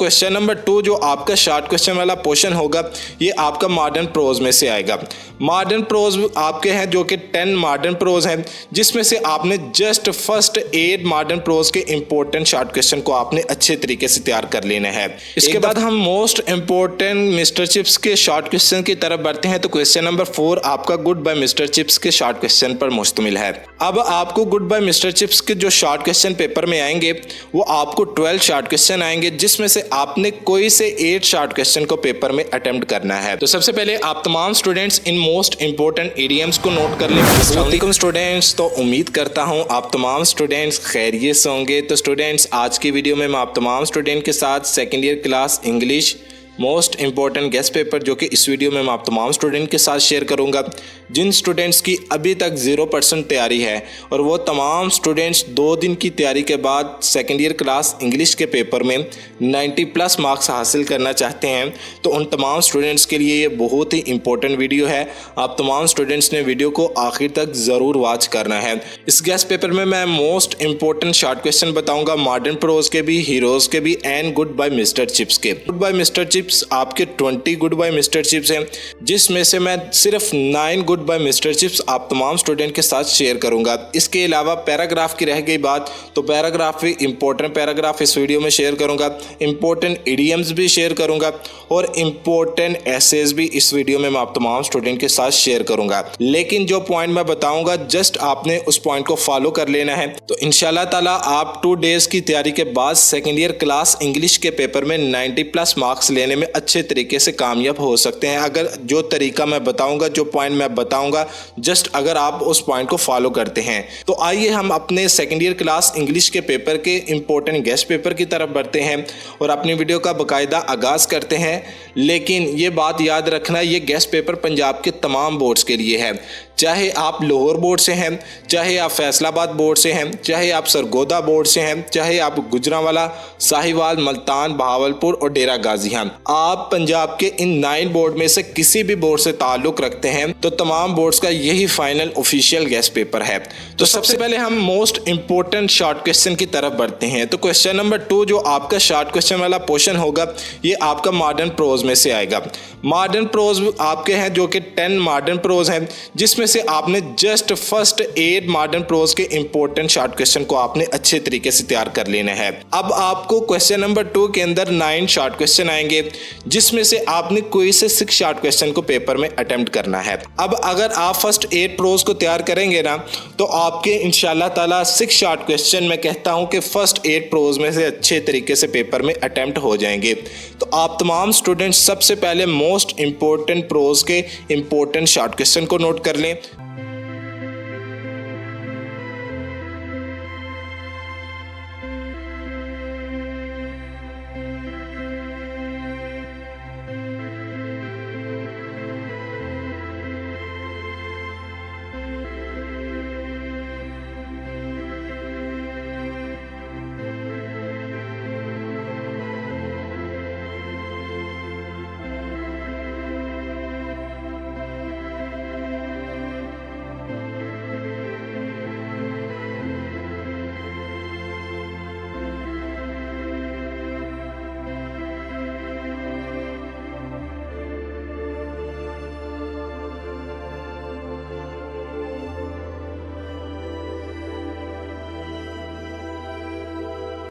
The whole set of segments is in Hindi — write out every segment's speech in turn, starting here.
क्वेश्चन नंबर 2 जो आपका शॉर्ट क्वेश्चन वाला पोर्शन होगा ये आपका मॉडर्न प्रोज में से आएगा। मॉडर्न प्रोज आपके हैं जो कि 10 मॉडर्न प्रोज हैं, जिसमें से आपने जस्ट फर्स्ट 8 मॉडर्न प्रोज के इंपॉर्टेंट शॉर्ट क्वेश्चन को आपने अच्छे तरीके से तैयार कर लेना है। इसके बाद हम मोस्ट इंपॉर्टेंट मिस्टर चिप्स के शॉर्ट क्वेश्चन की तरफ बढ़ते हैं। तो क्वेश्चन नंबर 4 आपका गुड बाय मिस्टर चिप्स के शॉर्ट क्वेश्चन पर मुश्तमिल है। अब आपको गुड बाय मिस्टर चिप्स के जो शॉर्ट क्वेश्चन पेपर में आएंगे वो आपको 12 शॉर्ट क्वेश्चन आएंगे, जिसमें से आपने कोई से 8 शॉर्ट क्वेश्चन को पेपर में अटेम्प्ट करना है। तो सबसे पहले आप तमाम स्टूडेंट्स इन मोस्ट इंपोर्टेंट इडियम्स को नोट कर लें। अस्सलामुअलैकुम स्टूडेंट्स, तो उम्मीद करता हूं आप तमाम स्टूडेंट्स खैरियत से होंगे। तो स्टूडेंट्स आज की वीडियो में मैं आप तमाम स्टूडेंट के साथ second year class English most important guest paper जो कि इस वीडियो में मैं आप तमाम स्टूडेंट के साथ शेयर करूंगा, जिन स्टूडेंट्स की अभी तक 0% तैयारी है और वो तमाम स्टूडेंट्स 2 दिन की तैयारी के बाद सेकेंड ईयर क्लास इंग्लिश के पेपर में 90+ मार्क्स हासिल करना चाहते हैं। तो उन तमाम स्टूडेंट्स के लिए ये बहुत ही इंपॉर्टेंट वीडियो है। आप तमाम स्टूडेंट्स ने वीडियो को आखिर तक ज़रूर वॉच करना है। इस गेस्ट पेपर में मैं मोस्ट इंपॉर्टेंट शॉर्ट क्वेश्चन बताऊँगा, मॉडर्न प्रोज के भी, हीरोज़ के भी and Goodbye Mr Chips के। गुड बाय मिस्टर चिप्स आपके 20 गुड बाय मिस्टर चिप्स हैं, जिसमें से मैं सिर्फ 9 गुड बाय मिस्टर चिप्स आप तमाम स्टूडेंट के साथ शेयर करूंगा। इसके अलावा पैराग्राफ की रह गई बात, तो पैराग्राफ भी इंपॉर्टेंट पैराग्राफ इस वीडियो में शेयर करूंगा, इंपॉर्टेंट इडियम्स भी शेयर करूंगा और इंपॉर्टेंट एसेज भी इस वीडियो में मैं आप तमाम स्टूडेंट के साथ शेयर करूंगा। लेकिन जो पॉइंट मैं बताऊंगा जस्ट आपने उस पॉइंट को फॉलो कर लेना है। तो इंशाल्लाह ताला आप 2 डेज की तैयारी के बाद सेकेंड ईयर क्लास इंग्लिश के पेपर में 90+ मार्क्स लेने में अच्छे तरीके से कामयाब हो सकते हैं, अगर जो तरीका मैं बताऊंगा, जो पॉइंट मैं बताऊंगा जस्ट अगर आप उस पॉइंट को फॉलो करते हैं। तो आइए हम अपने सेकेंड ईयर क्लास इंग्लिश के पेपर के इंपॉर्टेंट गेस्ट पेपर की तरफ बढ़ते हैं और अपनी वीडियो का बाकायदा आगाज़ करते हैं। लेकिन ये बात याद रखना, ये गेस्ट पेपर पंजाब के तमाम बोर्ड्स के लिए है, चाहे आप लाहौर बोर्ड से हैं, चाहे आप फैसलाबाद बोर्ड से हैं, चाहे आप सरगोदा बोर्ड से हैं, चाहे आप गुजरांवाला, साहिवाल, मुल्तान, बहावलपुर और डेरा गाजी हैं। आप पंजाब के इन 9 बोर्ड में से किसी भी बोर्ड से ताल्लुक रखते हैं तो तमाम बोर्ड्स का यही फाइनल ऑफिशियल गेस्ट पेपर है। तो सबसे पहले हम मोस्ट इंपॉर्टेंट शॉर्ट क्वेश्चन की तरफ बढ़ते हैं। तो क्वेश्चन नंबर 2 जो आपका शॉर्ट क्वेश्चन वाला पोर्शन होगा ये आपका मॉडर्न प्रोज में से आएगा। मॉडर्न प्रोज आपके हैं जो कि 10 मॉडर्न प्रोज हैं, जिसमें से आपने जस्ट फर्स्ट 8 मॉडर्न प्रोज के इंपॉर्टेंट शॉर्ट क्वेश्चन को आपने अच्छे तरीके से तैयार कर लेना है। अब आपको क्वेश्चन नंबर 2 के अंदर 9 शॉर्ट क्वेश्चन आएंगे, जिसमें से आपने कोई से 6 शॉर्ट क्वेश्चन को पेपर में अटेम्प्ट करना है। अब अगर आप फर्स्ट 8 प्रोज को तैयार करेंगे ना तो आपके इंशाल्लाह ताला 6 शॉर्ट क्वेश्चन मैं कहता हूं कि फर्स्ट 8 प्रोज में से अच्छे तरीके से पेपर में अटेम्प्ट हो जाएंगे। तो आप तमाम स्टूडेंट सबसे पहले मोस्ट इंपॉर्टेंट प्रोज के इंपॉर्टेंट शॉर्ट क्वेश्चन को नोट कर लें।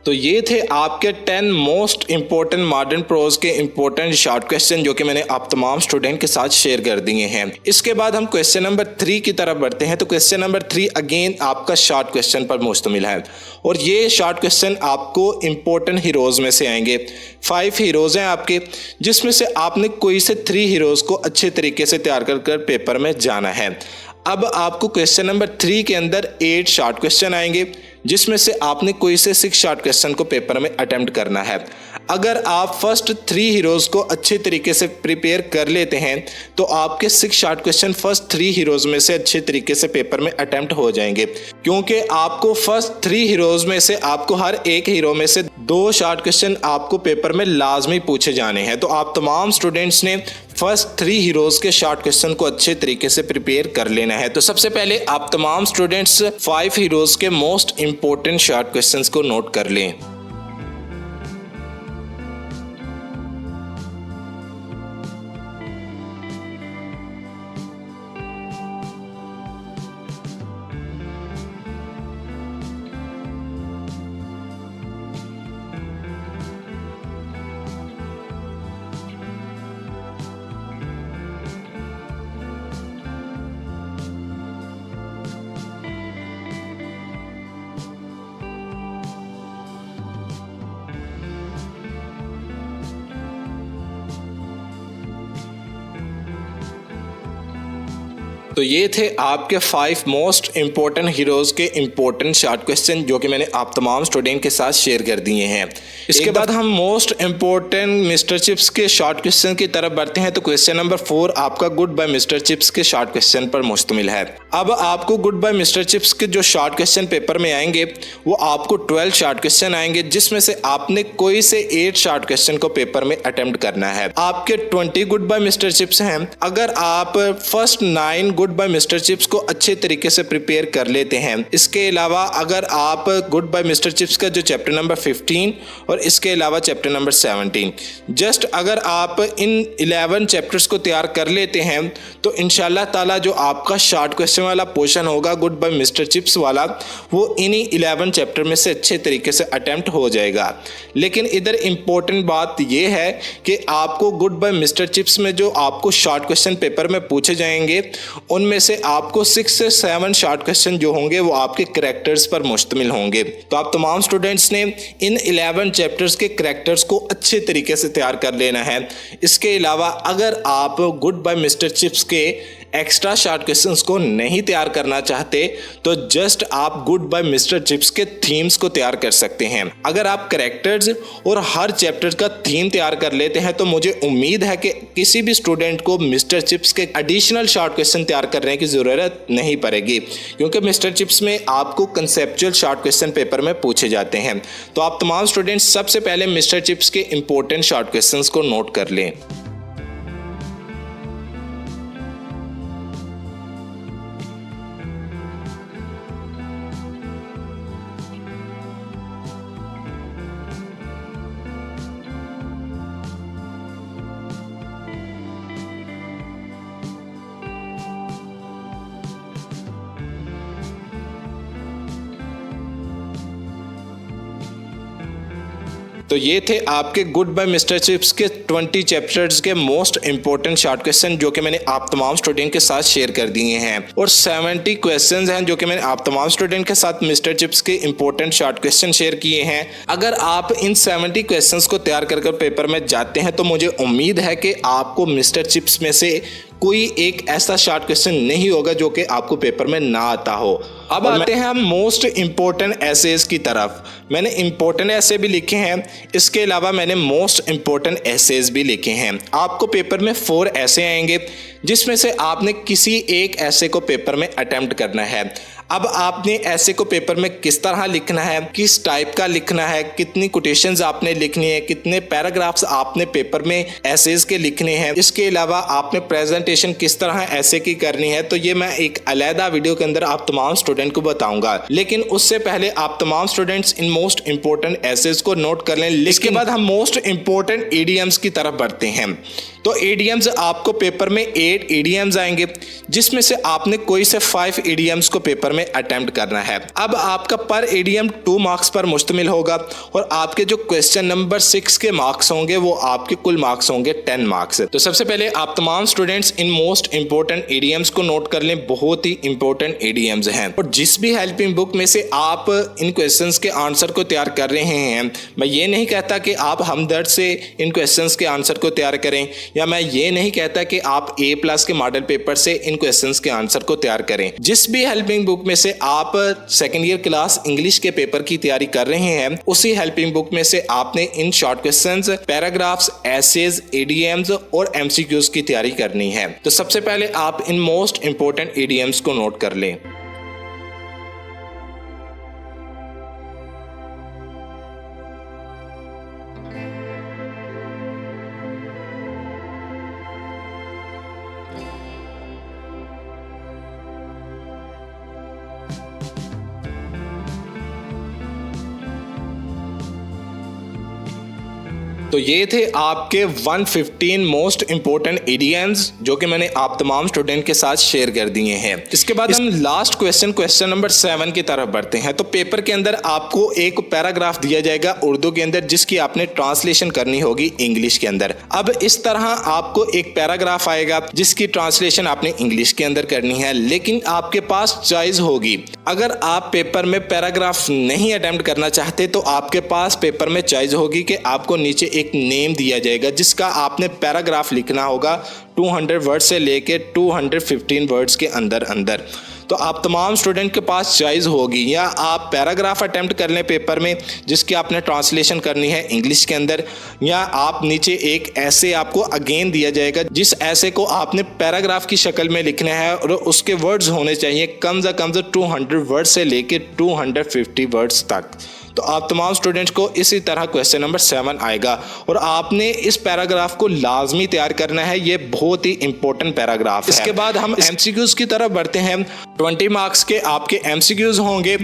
तो ये थे आपके 10 मोस्ट इंपॉर्टेंट मॉडर्न प्रोज के इंपॉर्टेंट शॉर्ट क्वेश्चन जो कि मैंने आप तमाम स्टूडेंट के साथ शेयर कर दिए हैं। इसके बाद हम क्वेश्चन नंबर 3 की तरफ बढ़ते हैं। तो क्वेश्चन नंबर 3 अगेन आपका शॉर्ट क्वेश्चन पर मुश्तमिल है और ये शॉर्ट क्वेश्चन आपको इंपॉर्टेंट हीरोज़ में से आएंगे। 5 हीरोज़ हैं आपके, जिसमें से आपने कोई से 3 हीरोज़ को अच्छे तरीके से तैयार कर पेपर में जाना है। अब आपको क्वेश्चन नंबर 3 के अंदर 8 शॉर्ट क्वेश्चन आएंगे, जिसमें से आपने कोई से 6 शॉर्ट क्वेश्चन को पेपर में अटेम्प्ट करना है। अगर आप फर्स्ट 3 हीरोज़ को अच्छे तरीके से प्रिपेयर कर लेते हैं तो आपके 6 शॉर्ट क्वेश्चन फर्स्ट 3 हीरोज़ में से अच्छे तरीके से पेपर में अटेम्प्ट हो जाएंगे, क्योंकि आपको फर्स्ट 3 हीरोज़ में से आपको हर एक हीरो में से 2 शॉर्ट क्वेश्चन आपको पेपर में लाजमी पूछे जाने हैं। तो आप तमाम स्टूडेंट्स ने फर्स्ट 3 हीरोज़ के शॉर्ट क्वेश्चन को अच्छे तरीके से प्रिपेयर कर लेना है। तो सबसे पहले आप तमाम स्टूडेंट्स 5 हीरोज़ के मोस्ट इंपॉर्टेंट शॉर्ट क्वेश्चंस को नोट कर लें। तो ये थे आपके 5 मोस्ट इम्पोर्टेंट हीरोज़ के इम्पोर्टेंट शॉर्ट क्वेश्चन जो कि मैंने आप तमाम स्टूडेंट के साथ शेयर कर दिए हैं। इसके बाद हम मोस्ट इम्पोर्टेंट मिस्टर चिप्स के शॉर्ट क्वेश्चन की तरफ बढ़ते हैं। तो क्वेश्चन नंबर 4 आपका गुड बाय मिस्टर चिप्स के शॉर्ट क्वेश्चन पर मुश्तमिल है। अब आपको गुड बाय मिस्टर चिप्स के जो शॉर्ट क्वेश्चन पेपर में आएंगे वो आपको 12 शॉर्ट क्वेश्चन आएंगे, जिसमें से आपने कोई से 8 शॉर्ट क्वेश्चन को पेपर में अटेम्प्ट करना है। आपके 20 गुड बाय मिस्टर चिप्स हैं। अगर आप first 9 Goodbye Mr Chips को अच्छे तरीके से प्रिपेयर कर लेते हैं, इसके अलावा अगर आप गुड बाय मिस्टर चिप्स का जो चैप्टर नंबर 15 और इसके अलावा चैप्टर नंबर 17 जस्ट अगर आप इन 11 चैप्टर्स को तैयार कर लेते हैं तो इंशाल्लाह ताला जो आपका शॉर्ट क्वेश्चन वाला पोर्शन होगा गुड बाय मिस्टर चिप्स वाला वो इन्हीं 11 चैप्टर में से अच्छे तरीके से अटेम्प्ट हो जाएगा। लेकिन इधर इंपॉर्टेंट बात यह है कि आपको गुड बाय मिस्टर चिप्स में जो आपको शॉर्ट क्वेश्चन पेपर में पूछे जाएंगे उनमें से आपको 6 से 7 शॉर्ट क्वेश्चन जो होंगे वो आपके करैक्टर्स पर मुश्तमिल होंगे। तो आप तमाम स्टूडेंट्स ने इन 11 चैप्टर्स के करैक्टर्स को अच्छे तरीके से तैयार कर लेना है। इसके अलावा अगर आप गुड बाय मिस्टर चिप्स के एक्स्ट्रा शॉर्ट क्वेश्चंस को नहीं तैयार करना चाहते तो जस्ट आप गुड बाय मिस्टर चिप्स के थीम्स को तैयार कर सकते हैं। अगर आप करैक्टर्स और हर चैप्टर का थीम तैयार कर लेते हैं तो मुझे उम्मीद है कि किसी भी स्टूडेंट को मिस्टर चिप्स के एडिशनल शॉर्ट क्वेश्चन तैयार करने की ज़रूरत नहीं पड़ेगी, क्योंकि मिस्टर चिप्स में आपको कंसेप्चुअल शॉर्ट क्वेश्चन पेपर में पूछे जाते हैं। तो आप तमाम स्टूडेंट्स सबसे पहले मिस्टर चिप्स के इंपॉर्टेंट शॉर्ट क्वेश्चंस को नोट कर लें। तो ये थे आपके गुड बाय मिस्टर चिप्स के 20 चैप्टर्स के मोस्ट इंपॉर्टेंट शॉर्ट क्वेश्चन जो कि मैंने आप तमाम स्टूडेंट के साथ शेयर कर दिए हैं, और 70 क्वेश्चंस हैं जो कि मैंने आप तमाम स्टूडेंट के साथ मिस्टर चिप्स के इंपॉर्टेंट शॉर्ट क्वेश्चन शेयर किए हैं। अगर आप इन 70 क्वेश्चंस को तैयार कर पेपर में जाते हैं तो मुझे उम्मीद है कि आपको मिस्टर चिप्स में से कोई एक ऐसा शॉर्ट क्वेश्चन नहीं होगा जो कि आपको पेपर में ना आता हो। अब आते हैं हम मोस्ट इंपॉर्टेंट एसेज की तरफ। मैंने इंपॉर्टेंट ऐसे भी लिखे हैं, इसके अलावा मैंने मोस्ट इंपॉर्टेंट एसेज भी लिखे हैं। आपको पेपर में 4 ऐसे आएंगे जिसमें से आपने किसी एक ऐसे को पेपर में अटेम्प्ट करना है। अब आपने ऐसे को पेपर में किस तरह लिखना है, किस टाइप का लिखना है, कितनी कोटेशंस आपने लिखनी है, कितने पैराग्राफ्स आपने पेपर में एसेज के लिखने हैं, इसके अलावा आपने प्रेजेंटेशन किस तरह ऐसे की करनी है, तो ये मैं एक अलहदा वीडियो के अंदर आप तमाम स्टूडेंट को बताऊंगा। लेकिन उससे पहले आप तमाम स्टूडेंट्स इन मोस्ट इंपॉर्टेंट एसेज को नोट कर लें। इसके बाद हम मोस्ट इंपॉर्टेंट ईडीएम्स की तरफ बढ़ते हैं। तो ईडीएम्स आपको पेपर में 8 ईडीएम्स आएंगे जिसमें से आपने कोई से 5 ईडीएम्स को पेपर में अटेम्प्ट करना है। अब आपका पर ईडीएम 2 मार्क्स पर मुश्तमिल होगा और आपके जो क्वेश्चन नंबर 6 के मार्क्स होंगे वो आपके कुल मार्क्स होंगे 10 मार्क्स। तो सबसे पहले आप तमाम स्टूडेंट्स इन मोस्ट इंपॉर्टेंट ईडीएम्स को नोट कर लें, बहुत ही इंपॉर्टेंट ईडीएम्स हैं। और जिस भी हेल्पिंग बुक में से आप इन क्वेश्चंस के आंसर को तैयार कर रहे हैं, मैं ये नहीं कहता कि आप हमदर्द से इन क्वेश्चंस के आंसर को तैयार करें, या मैं ये नहीं कहता कि आप A+ के मॉडल पेपर से इन क्वेश्चंस के आंसर को तैयार करें। जिस भी हेल्पिंग बुक में से आप सेकेंड ईयर क्लास इंग्लिश के पेपर की तैयारी कर रहे हैं, उसी हेल्पिंग बुक में से आपने इन short questions, paragraphs, essays, EDMs और एमसीक्यूज की तैयारी करनी है। तो सबसे पहले आप इन मोस्ट इंपॉर्टेंट ईडीएम्स को नोट कर लें। तो ये थे आपके 115 मोस्ट इंपॉर्टेंट ईडीएम्स जो कि मैंने आप तमाम स्टूडेंट के साथ शेयर कर दिए हैं। इसके बाद हम लास्ट क्वेश्चन नंबर 7 की तरफ बढ़ते हैं। तो पेपर के अंदर आपको एक पैराग्राफ दिया जाएगा उर्दू के अंदर जिसकी आपने ट्रांसलेशन करनी होगी इंग्लिश के अंदर। अब इस तरह आपको एक पैराग्राफ आएगा जिसकी ट्रांसलेशन आपने इंग्लिश के अंदर करनी है, लेकिन आपके पास चॉइस होगी। अगर आप पेपर में पैराग्राफ नहीं अटेम्प्ट करना चाहते तो आपके पास पेपर में चॉइस होगी कि आपको नीचे एक नेम दिया जाएगा जिसका आपने पैराग्राफ लिखना होगा 200 वर्ड से लेके 215 वर्ड्स के अंदर अंदर। तो आप तमाम स्टूडेंट के पास चॉइस होगी, या आप पैराग्राफ अटेम्प्ट कर लें पेपर में जिसकी आपने ट्रांसलेशन करनी है इंग्लिश के अंदर, या आप नीचे एक ऐसे आपको अगेन दिया जाएगा जिस ऐसे को आपने पैराग्राफ की शक्ल में लिखना है और उसके वर्ड्स होने चाहिए कम से कम 200 वर्ड्स से लेके 250 वर्ड्स तक। तो आप तमाम स्टूडेंट्स को इसी तरह क्वेश्चन नंबर 7 आएगा और आपने इस पैराग्राफ को लाजमी तैयार करना है। ये बहुत ही इंपॉर्टेंट पैराग्राफ है। इसके बाद हम एमसीक्यूज की तरफ बढ़ते हैं। 20 मार्क्स के आपके एमसीक्यूज होंगे।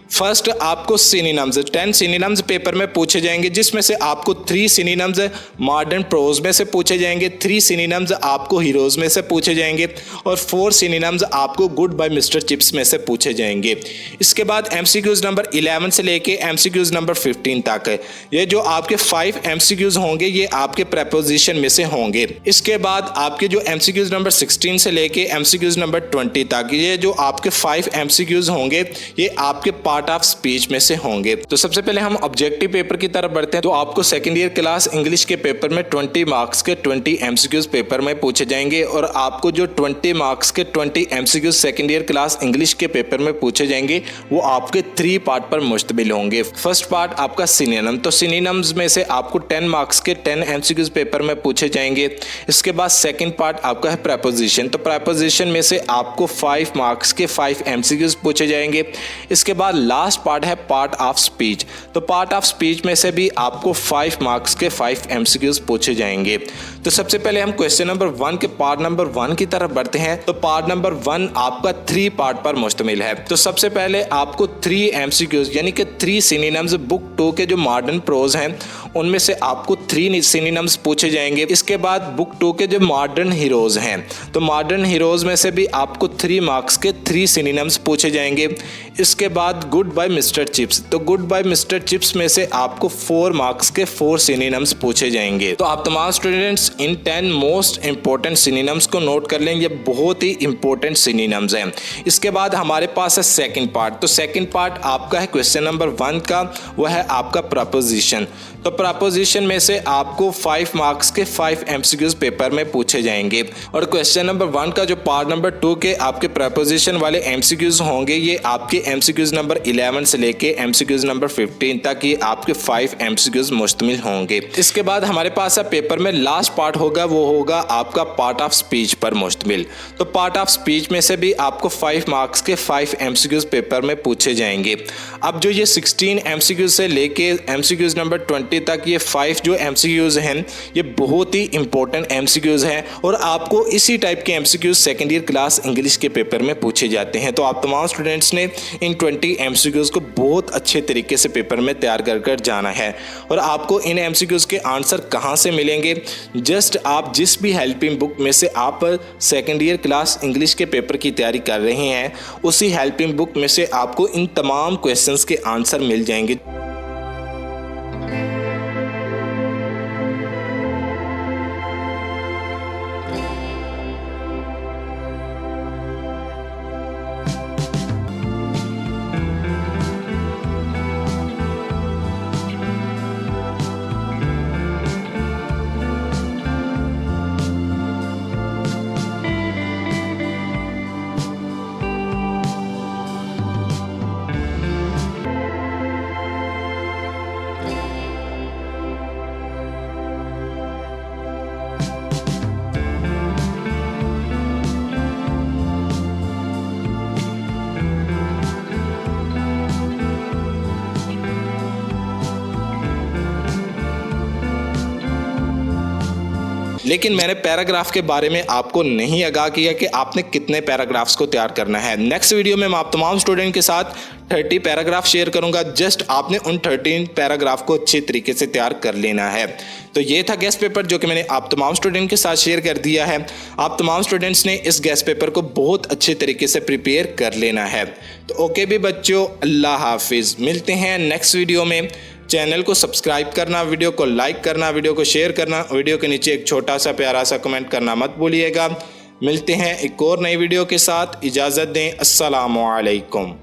फर्स्ट आपको सिनोनिम्स 10 सिनोनिम्स पेपर में पूछे जाएंगे जिसमें से आपको 3 सिनोनिम्स मॉडर्न प्रोज में से पूछे जाएंगे, 3 सिनोनिम्स आपको हीरोज में से पूछे जाएंगे और 4 सिनोनिम्स आपको गुड बाय मिस्टर चिप्स में से पूछे जाएंगे। इसके बाद एमसीक्यूज नंबर 11 से लेके एमसीक्यूज नंबर 15 तक है। ये जो आपके 5 एमसीक्यूज होंगे ये आपके प्रेपोजिशन में से होंगे। इसके बाद आपके जो एमसीक्यूज नंबर 16 से लेके एमसीक्यूज नंबर 20 तक, ये जो आपके 5 एमसीक्यूज होंगे ये आपके पार्ट ऑफ स्पीच में से होंगे। तो सबसे पहले हम ऑब्जेक्टिव पेपर की तरफ बढ़ते हैं। तो आपको सेकंड ईयर क्लास इंग्लिश के पेपर में 20 मार्क्स के 20 एमसीक्यूज पेपर में पूछे जाएंगे और आपको जो 20 मार्क्स के 20 MCQs second year class English के पेपर में पूछे जाएंगे वो आपके 3 पार्ट पर मुश्तमिल होंगे। फर्स्ट पार्ट आपका सिनोनिम, तो सिनोनिम्स में से आपको 10 मार्क्स के 10 एमसीक्यूज पेपर में पूछे जाएंगे। इसके बाद सेकंड पार्ट आपका है प्रेपोजिशन, तो प्रेपोजिशन में से आपको 5 मार्क्स के 5 एमसीक्यूज पूछे जाएंगे। इसके बाद लास्ट पार्ट है पार्ट ऑफ स्पीच, तो पार्ट ऑफ स्पीच में से भी आपको 5 मार्क्स के 5 एमसीक्यूज पूछे जाएंगे। तो सबसे पहले हम क्वेश्चन नंबर 1 के पार्ट नंबर 1 की तरफ बढ़ते हैं। तो पार्ट नंबर 1 आपका 3 पार्ट पर मुश्तमिल है। तो सबसे पहले आपको 3 एमसीक्यूज यानी कि 3 सिनोनिम्स बुक 2 के जो मॉडर्न प्रोज हैं उनमें से आपको 3 सिनोनिम्स पूछे जाएंगे। इसके बाद बुक 2 के जो मॉडर्न हीरोज हैं तो मॉडर्न हीरोज में से भी आपको 3 मार्क्स के 3 सिनोनिम्स पूछे जाएंगे। इसके बाद गुड बाय मिस्टर चिप्स, तो गुड बाय मिस्टर चिप्स में से आपको 4 मार्क्स के 4 सिनोनिम्स पूछे जाएंगे। तो आप तमाम स्टूडेंट्स इन 10 मोस्ट इंपॉर्टेंट सिनोनिम्स को नोट कर लें, ये बहुत ही इंपॉर्टेंट सिनोनिम्स हैं। इसके बाद हमारे पास है सेकंड पार्ट, तो सेकंड पार्ट आपका है क्वेश्चन नंबर 1 का, वह है आपका प्रपोजिशन। तो प्रपोजिशन में से आपको 5 मार्क्स के 5 एमसीक्यूज पेपर में पूछे जाएंगे और क्वेश्चन नंबर 1 का जो पार्ट नंबर 2 के आपके प्रपोजिशन वाले एमसीक्यूज होंगे ये आपके एमसीक्यूज नंबर 11 से लेके एमसीक्यूज नंबर 15 तक ये आपके 5 एमसीक्यूज मुश्तमिल होंगे। इसके बाद हमारे पास पेपर में लास्ट पार्ट होगा, वो होगा आपका पार्ट ऑफ स्पीच पर मुश्तमिल। तो पार्ट ऑफ स्पीच में से भी आपको 5 मार्क्स के 5 एमसीक्यूज पेपर में पूछे जाएंगे। अब जो ये 16 एमसीक्यूज से लेके एमसीक्यूज नंबर 20 तक ये 5 जो एमसीक्यूज हैं ये बहुत ही इंपॉर्टेंट एमसीक्यूज हैं और आपको इसी टाइप के MCQs second year class English के पेपर में पूछे जाते हैं। तो आप तमाम स्टूडेंट्स ने इन 20 एमसीक्यूज को बहुत अच्छे तरीके से पेपर में तैयार कर जाना है। और आपको इन एमसीक्यूज के आंसर कहाँ से मिलेंगे, जस्ट आप जिस भी हेल्पिंग बुक में से आप सेकंड ईयर क्लास इंग्लिश के पेपर की तैयारी कर रहे हैं उसी हेल्पिंग बुक में से आपको इन तमाम क्वेश्चंस के आंसर मिल जाएंगे। लेकिन मैंने पैराग्राफ के बारे में आपको नहीं आगाह किया कि आपने कितने पैराग्राफ्स को तैयार करना है। नेक्स्ट वीडियो में मैं आप तमाम स्टूडेंट के साथ 30 पैराग्राफ शेयर करूंगा। जस्ट आपने उन 13 पैराग्राफ को अच्छे तरीके से तैयार कर लेना है। तो ये था गेस्ट पेपर जो कि मैंने आप तमाम स्टूडेंट के साथ शेयर कर दिया है। आप तमाम स्टूडेंट्स ने इस गेस्ट पेपर को बहुत अच्छे तरीके से प्रिपेयर कर लेना है। तो ओके भी बच्चों, अल्लाह हाफिज़। मिलते हैं नेक्स्ट वीडियो में। चैनल को सब्सक्राइब करना, वीडियो को लाइक करना, वीडियो को शेयर करना, वीडियो के नीचे एक छोटा सा प्यारा सा कमेंट करना मत भूलिएगा। मिलते हैं एक और नई वीडियो के साथ। इजाज़त दें। अस्सलामु अलैकुम।